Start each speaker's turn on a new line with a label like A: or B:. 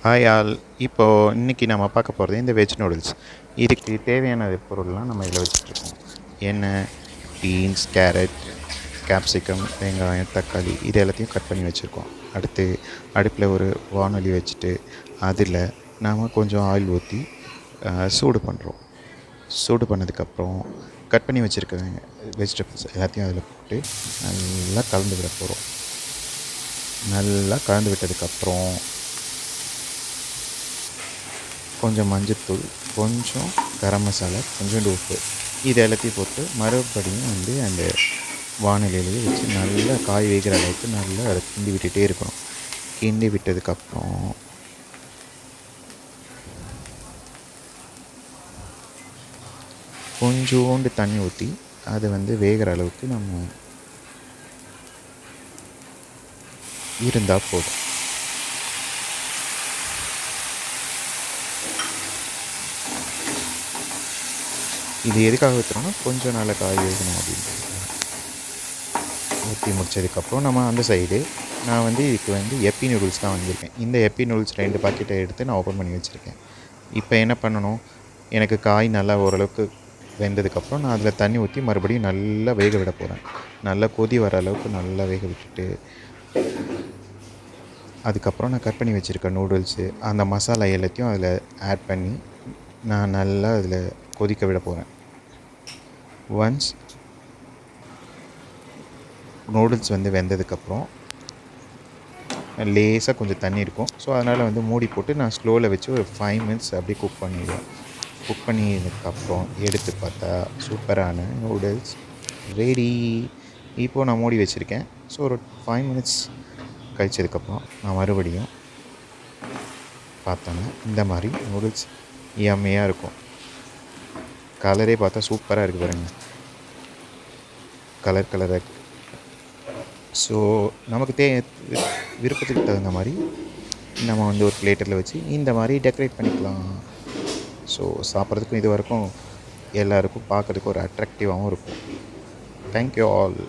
A: Hi all. இப்போது இன்றைக்கி நம்ம பார்க்க போகிறது இந்த வெஜ் நூடுல்ஸ். இதுக்கு தேவையான பொருள்லாம் நம்ம இதில் வச்சுட்ருக்கோம். எண்ணெய், பீன்ஸ், கேரட், கேப்சிகம், வெங்காயம், தக்காளி இது எல்லாத்தையும் கட் பண்ணி வச்சுருக்கோம். அடுத்து அடுப்பில் ஒரு வானொலி வச்சுட்டு அதில் நாம் கொஞ்சம் ஆயில் ஊற்றி சூடு பண்ணுறோம். சூடு பண்ணதுக்கப்புறம் கட் பண்ணி வச்சுருக்க வெஜிடபிள்ஸ் எல்லாத்தையும் அதில் போட்டு நல்லா கலந்து விட போகிறோம். நல்லா கலந்து விட்டதுக்கப்புறம் கொஞ்சம் மஞ்சள்தூள், கொஞ்சம் கரம் மசாலா, கொஞ்சோண்டு உப்பு இது எல்லாத்தையும் போட்டு மறுபடியும் அந்த வானிலையிலேயே வச்சு நல்லா காய் வேகிற அளவுக்கு நல்லா அதை கிண்டி விட்டுகிட்டே இருக்கணும். கிண்டி விட்டதுக்கப்புறம் கொஞ்சோண்டு தண்ணி ஊற்றி அது வேகிற அளவுக்கு நம்ம இருந்தால் போதும். இது எதுக்காக ஊற்றுறோன்னா கொஞ்சம் நல்லா காய் வேகணும் அப்படின்ட்டு. ஊற்றி முடித்ததுக்கப்புறம் நம்ம அந்த சைடு நான் இதுக்கு எப்பி நூடுல்ஸ் தான் வாங்கியிருக்கேன். இந்த எப்பி நூடுல்ஸ் 2 பாக்கெட்டை எடுத்து நான் ஓப்பன் பண்ணி வச்சுருக்கேன். இப்போ என்ன பண்ணணும், எனக்கு காய் நல்லா ஓரளவுக்கு வெந்ததுக்கப்புறம் நான் அதில் தண்ணி ஊற்றி மறுபடியும் நல்லா வேக விட போகிறேன். நல்லா கொதி வர அளவுக்கு நல்லா வேக விட்டுட்டு அதுக்கப்புறம் நான் கட் பண்ணி வச்சுருக்க நூடுல்ஸு அந்த மசாலா எல்லாத்தையும் அதில் ஆட் பண்ணி நான் நல்லா அதில் கொதிக்க விட போகிறேன். ஒன்ஸ் நூடுல்ஸ் வெந்ததுக்கப்புறம் லேசாக கொஞ்சம் தண்ணி இருக்கும். ஸோ அதனால் மூடி போட்டு நான் ஸ்லோவில் வச்சு ஒரு 5 மினிட்ஸ் அப்படியே குக் பண்ணிடுவேன். குக் பண்ணியதுக்கப்புறம் எடுத்து பார்த்தா சூப்பரான நூடுல்ஸ் ரெடி. இப்போது நான் மூடி வச்சுருக்கேன். ஸோ ஒரு 5 மினிட்ஸ் கழிச்சதுக்கப்புறம் நான் மறுபடியும் பார்த்தோன்னா இந்த மாதிரி நூடுல்ஸ் யம்மியாக இருக்கும். கலரே பார்த்தா சூப்பராக இருக்குது பாருங்கள், கலராக. ஸோ நமக்கு விருப்பத்துக்கு தகுந்த மாதிரி நம்ம ஒரு பிளேட்டில் வச்சு இந்த மாதிரி டெக்கரேட் பண்ணிக்கலாம். ஸோ சாப்பிட்றதுக்கும் இது வரைக்கும் எல்லாருக்கும் பார்க்குறதுக்கு ஒரு அட்ராக்டிவாகவும் இருக்கும். Thank you all.